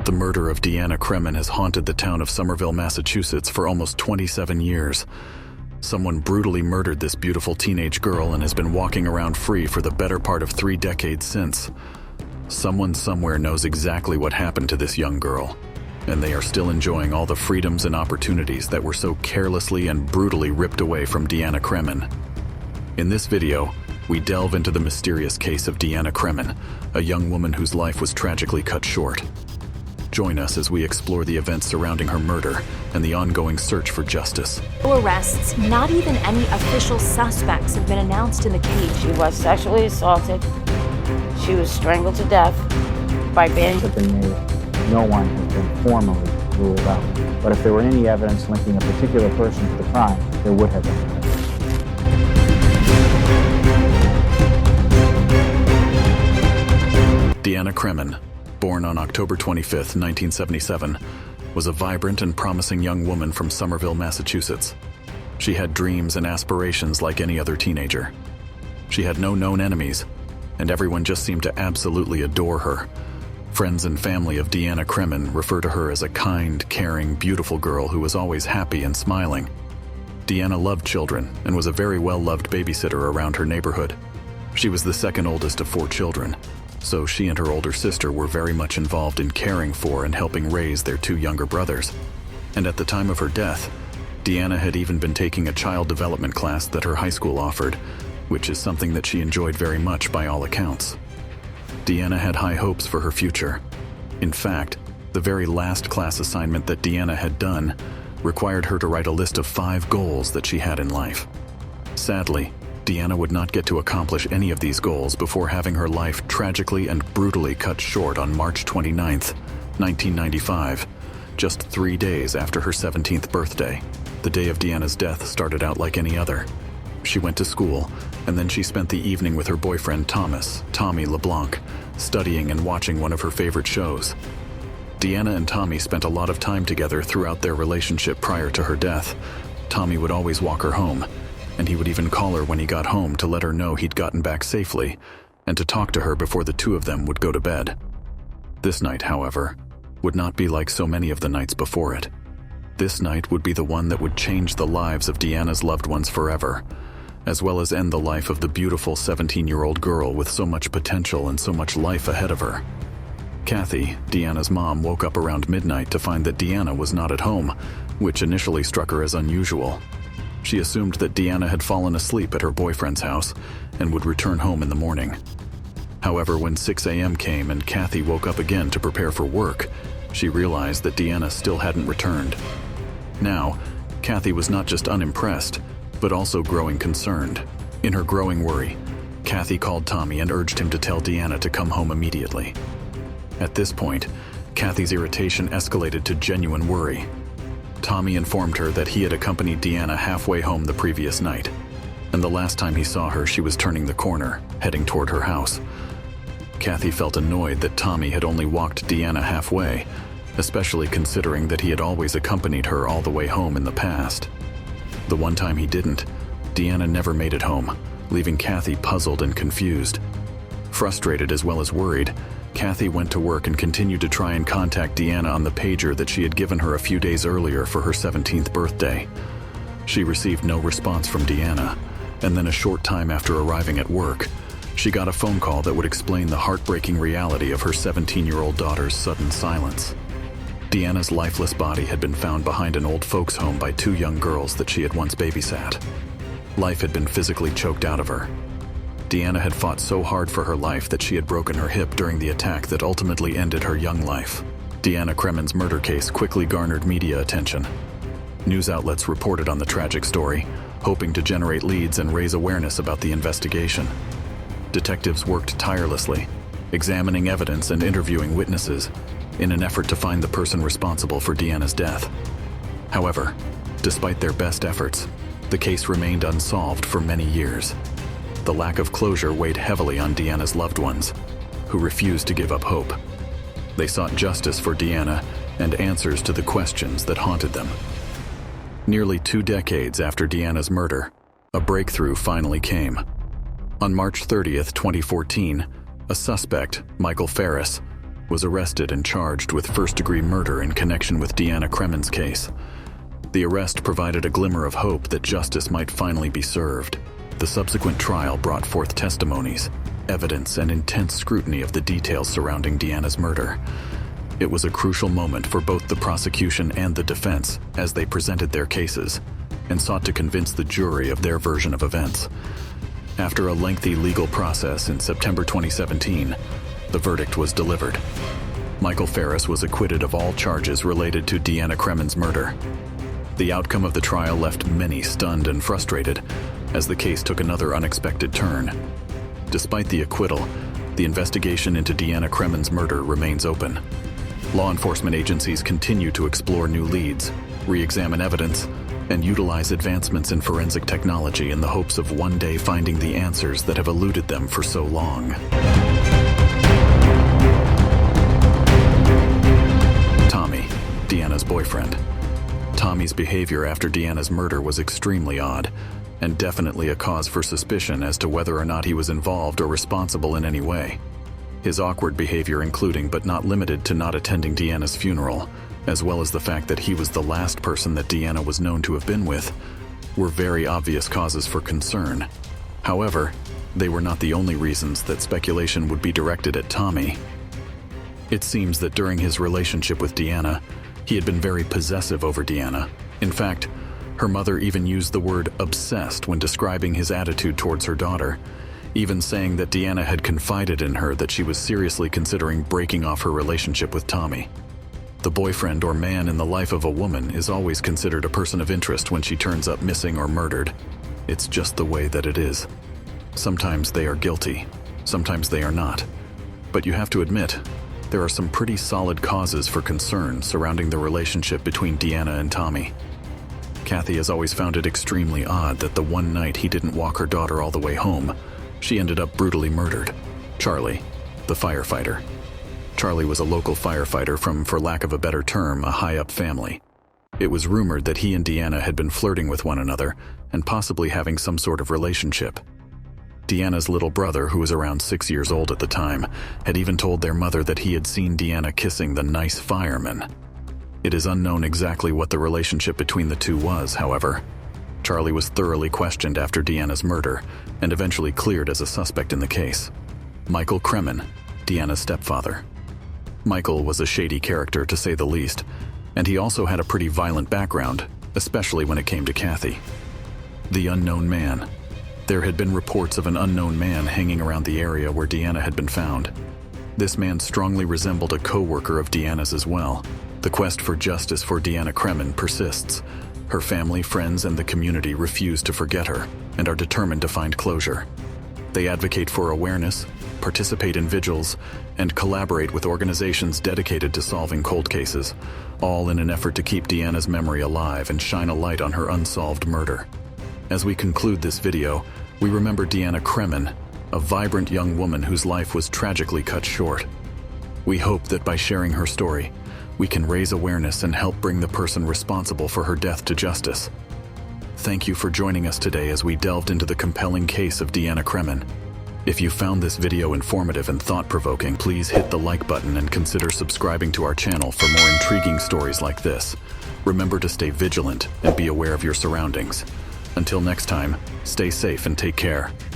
The murder of Deanna Cremin has haunted the town of Somerville, Massachusetts for almost 27 years. Someone brutally murdered this beautiful teenage girl and has been walking around free for the better part of 3 decades since. Someone somewhere knows exactly what happened to this young girl, and they are still enjoying all the freedoms and opportunities that were so carelessly and brutally ripped away from Deanna Cremin. In this video, we delve into the mysterious case of Deanna Cremin, a young woman whose life was tragically cut short. Join us as we explore the events surrounding her murder and the ongoing search for justice. No arrests, not even any official suspects have been announced in the case. She was sexually assaulted. She was strangled to death by being... No one has been formally ruled out. But if there were any evidence linking a particular person to the crime, there would have been. Deanna Cremin, born on October 25, 1977, was a vibrant and promising young woman from Somerville, Massachusetts. She had dreams and aspirations like any other teenager. She had no known enemies, and everyone just seemed to absolutely adore her. Friends and family of Deanna Cremin refer to her as a kind, caring, beautiful girl who was always happy and smiling. Deanna loved children and was a very well-loved babysitter around her neighborhood. She was the second oldest of 4 children, so she and her older sister were very much involved in caring for and helping raise their 2 younger brothers. And at the time of her death, Deanna had even been taking a child development class that her high school offered, which is something that she enjoyed very much by all accounts. Deanna had high hopes for her future. In fact, the very last class assignment that Deanna had done required her to write a list of 5 goals that she had in life. Sadly, Deanna would not get to accomplish any of these goals before having her life tragically and brutally cut short on March 29, 1995, just 3 days after her 17th birthday. The day of Deanna's death started out like any other. She went to school, and then she spent the evening with her boyfriend Tommy LeBlanc, studying and watching one of her favorite shows. Deanna and Tommy spent a lot of time together throughout their relationship prior to her death. Tommy would always walk her home, and he would even call her when he got home to let her know he'd gotten back safely, and to talk to her before the 2 of them would go to bed. This night, however, would not be like so many of the nights before it. This night would be the one that would change the lives of Deanna's loved ones forever, as well as end the life of the beautiful 17-year-old girl with so much potential and so much life ahead of her. Kathy, Deanna's mom, woke up around midnight to find that Deanna was not at home, which initially struck her as unusual. She assumed that Deanna had fallen asleep at her boyfriend's house and would return home in the morning. However, when 6 a.m. came and Kathy woke up again to prepare for work, she realized that Deanna still hadn't returned. Now, Kathy was not just unimpressed, but also growing concerned. In her growing worry, Kathy called Tommy and urged him to tell Deanna to come home immediately. At this point, Kathy's irritation escalated to genuine worry. Tommy informed her that he had accompanied Deanna halfway home the previous night, and the last time he saw her, she was turning the corner, heading toward her house. Kathy felt annoyed that Tommy had only walked Deanna halfway, especially considering that he had always accompanied her all the way home in the past. The one time he didn't, Deanna never made it home, leaving Kathy puzzled and confused. Frustrated as well as worried, Kathy went to work and continued to try and contact Deanna on the pager that she had given her a few days earlier for her 17th birthday. She received no response from Deanna, and then a short time after arriving at work, she got a phone call that would explain the heartbreaking reality of her 17-year-old daughter's sudden silence. Deanna's lifeless body had been found behind an old folks' home by 2 young girls that she had once babysat. Life had been physically choked out of her. Deanna had fought so hard for her life that she had broken her hip during the attack that ultimately ended her young life. Deanna Cremin's murder case quickly garnered media attention. News outlets reported on the tragic story, hoping to generate leads and raise awareness about the investigation. Detectives worked tirelessly, examining evidence and interviewing witnesses, in an effort to find the person responsible for Deanna's death. However, despite their best efforts, the case remained unsolved for many years. The lack of closure weighed heavily on Deanna's loved ones, who refused to give up hope. They sought justice for Deanna and answers to the questions that haunted them. Nearly 2 decades after Deanna's murder, a breakthrough finally came. On March 30th, 2014, a suspect, Michael Ferris, was arrested and charged with first-degree murder in connection with Deanna Cremin's case. The arrest provided a glimmer of hope that justice might finally be served. The subsequent trial brought forth testimonies, evidence, and intense scrutiny of the details surrounding Deanna's murder. It was a crucial moment for both the prosecution and the defense as they presented their cases and sought to convince the jury of their version of events. After a lengthy legal process in September 2017, the verdict was delivered. Michael Ferris was acquitted of all charges related to Deanna Cremin's murder. The outcome of the trial left many stunned and frustrated as the case took another unexpected turn. Despite the acquittal, the investigation into Deanna Cremin's murder remains open. Law enforcement agencies continue to explore new leads, re-examine evidence, and utilize advancements in forensic technology in the hopes of one day finding the answers that have eluded them for so long. Tommy, Deanna's boyfriend. Tommy's behavior after Deanna's murder was extremely odd, and definitely a cause for suspicion as to whether or not he was involved or responsible in any way. His awkward behavior, including but not limited to not attending Deanna's funeral, as well as the fact that he was the last person that Deanna was known to have been with, were very obvious causes for concern. However, they were not the only reasons that speculation would be directed at Tommy. It seems that during his relationship with Deanna, he had been very possessive over Deanna. In fact, her mother even used the word obsessed when describing his attitude towards her daughter, even saying that Deanna had confided in her that she was seriously considering breaking off her relationship with Tommy. The boyfriend or man in the life of a woman is always considered a person of interest when she turns up missing or murdered. It's just the way that it is. Sometimes they are guilty, sometimes they are not. But you have to admit, there are some pretty solid causes for concern surrounding the relationship between Deanna and Tommy. Kathy has always found it extremely odd that the one night he didn't walk her daughter all the way home, she ended up brutally murdered. Charlie, the firefighter. Charlie was a local firefighter from, for lack of a better term, a high-up family. It was rumored that he and Deanna had been flirting with one another and possibly having some sort of relationship. Deanna's little brother, who was around 6 years old at the time, had even told their mother that he had seen Deanna kissing the nice fireman. It is unknown exactly what the relationship between the two was, however. Charlie was thoroughly questioned after Deanna's murder and eventually cleared as a suspect in the case. Michael Cremin, Deanna's stepfather. Michael was a shady character, to say the least, and he also had a pretty violent background, especially when it came to Kathy. The unknown man. There had been reports of an unknown man hanging around the area where Deanna had been found. This man strongly resembled a co-worker of Deanna's as well. The quest for justice for Deanna Cremin persists. Her family, friends, and the community refuse to forget her and are determined to find closure. They advocate for awareness, participate in vigils, and collaborate with organizations dedicated to solving cold cases, all in an effort to keep Deanna's memory alive and shine a light on her unsolved murder. As we conclude this video, we remember Deanna Cremin, a vibrant young woman whose life was tragically cut short. We hope that by sharing her story, we can raise awareness and help bring the person responsible for her death to justice. Thank you for joining us today as we delved into the compelling case of Deanna Cremin. If you found this video informative and thought-provoking, please hit the like button and consider subscribing to our channel for more intriguing stories like this. Remember to stay vigilant and be aware of your surroundings. Until next time, stay safe and take care.